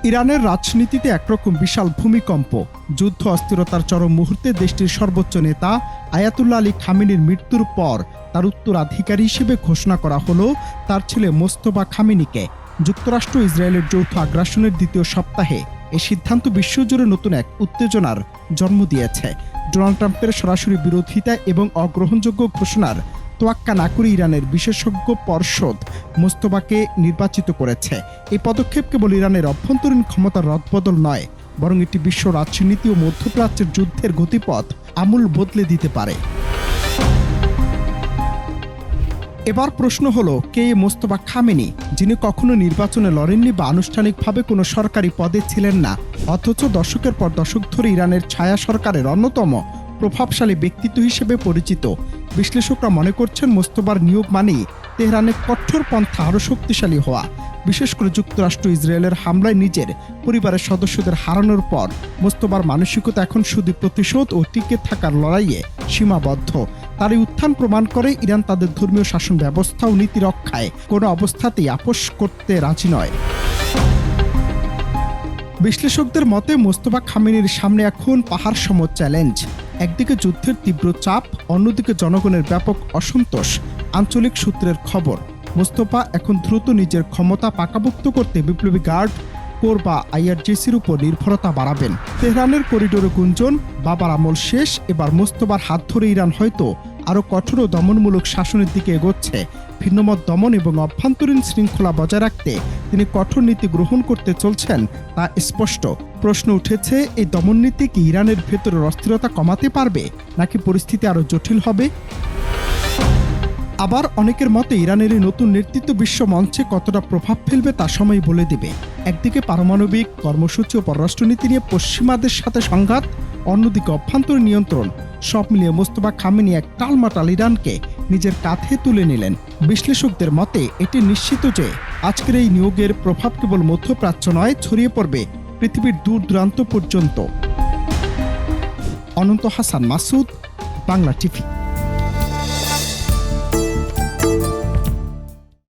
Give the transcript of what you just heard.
ইরানের রাজনীতিতে একরকম বিশাল ভূমিকম্প। যুদ্ধ অস্থিরতার চরম মুহূর্তে দেশটির সর্বোচ্চ নেতা আয়াতুল্লাহ আলী খামেনির মৃত্যুর পর তার উত্তরাধিকারী হিসেবে ঘোষণা করা হলো তার ছেলে মোস্তফা খামেনিকে। যুক্তরাষ্ট্র ইসরায়েলের যৌথ আগ্রাসনের দ্বিতীয় সপ্তাহে এই সিদ্ধান্ত বিশ্বজুড়ে নতুন এক উত্তেজনার জন্ম দিয়েছে। ডোনাল্ড ট্রাম্পের সরাসরি বিরোধিতা এবং অগ্রহণযোগ্য ঘোষণার তোয়াক্কা না করে ইরানের বিশেষজ্ঞ পর্ষদ মোস্তফাকে নির্বাচিত করেছে। এই পদক্ষেপ কেবল ইরানের অভ্যন্তরীণ ক্ষমতার রদবদল নয়, বরং এটি বিশ্ব রাজনীতি ও মধ্যপ্রাচ্যের যুদ্ধের গতিপথ আমূল বদলে দিতে পারে। এবার প্রশ্ন হলো, কে মোস্তফা খামেনি, যিনি কখনো নির্বাচনে লড়েননি বা আনুষ্ঠানিকভাবে কোনো সরকারি পদে ছিলেন না, অথচ দশকের পর দশক ধরে ইরানের ছায়া সরকারের অন্যতম প্রভাবশালী ব্যক্তিত্ব হিসেবে পরিচিত। বিশ্লেষকরা মনে করছেন মোস্তফার নিয়োগ মানেই তেহরানের কঠোর পন্থা আরও শক্তিশালী হওয়া। বিশেষ করে যুক্তরাষ্ট্র ইসরায়েলের হামলায় নিজের পরিবারের সদস্যদের হারানোর পর মোস্তফার মানসিকতা এখন শুধু প্রতিশোধ ও টিকে থাকার লড়াইয়ে সীমাবদ্ধ। তার এই উত্থান প্রমাণ করে ইরান তাদের ধর্মীয় শাসন ব্যবস্থা ও নীতি রক্ষায় কোনো অবস্থাতেই আপোস করতে রাজি নয়। বিশ্লেষকদের মতে মোস্তফা খামেনির সামনে এখন পাহাড় সম চ্যালেঞ্জ। একদিকে যুদ্ধের তীব্র চাপ, অন্যদিকে জনগণের ব্যাপক অসন্তোষ। আঞ্চলিক সূত্রের খবর, মোস্তফা এখন দ্রুত নিজের ক্ষমতা পাকাপোক্ত করতে বিপ্লবী গার্ড কোর বা আইআরজিসির উপর নির্ভরতা বাড়াবেন। তেহরানের করিডোরে গুঞ্জন, বাবার আমল শেষ, এবার মোস্তফার হাত ধরে ইরান হয়তো আরও কঠোর ও দমনমূলক শাসনের দিকে এগোচ্ছে। ভিন্নমত দমন এবং অভ্যন্তরীণ শৃঙ্খলা বজায় রাখতে তিনি কঠোর নীতি গ্রহণ করতে চলছেন তা স্পষ্ট। প্রশ্ন উঠেছে, এই দমননীতি কি ইরানের ভেতরের অস্থিরতা কমাতে পারবে, নাকি পরিস্থিতি আরও জটিল হবে? আবার অনেকের মতে ইরানের এই নতুন নেতৃত্ব বিশ্ব মঞ্চে কতটা প্রভাব ফেলবে তা সময় বলে দেবে। একদিকে পারমাণবিক কর্মসূচি ও পররাষ্ট্রনীতি নিয়ে পশ্চিমাদের সাথে সংঘাত, অন্যদিকে অভ্যন্তরীণ নিয়ন্ত্রণ, সব মিলিয়ে মোস্তফা খামেনি এক টালমাটাল ইরানকে নিজের কাঁধে তুলে নিলেন। বিশ্লেষকদের মতে এটি নিশ্চিত যে আজকের এই নিয়োগের প্রভাব কেবল মধ্যপ্রাচ্য নয়, ছড়িয়ে পড়বে পৃথিবীর দূর দূরান্ত পর্যন্ত। অনন্ত হাসান মাসুদ, বাংলা টিভি।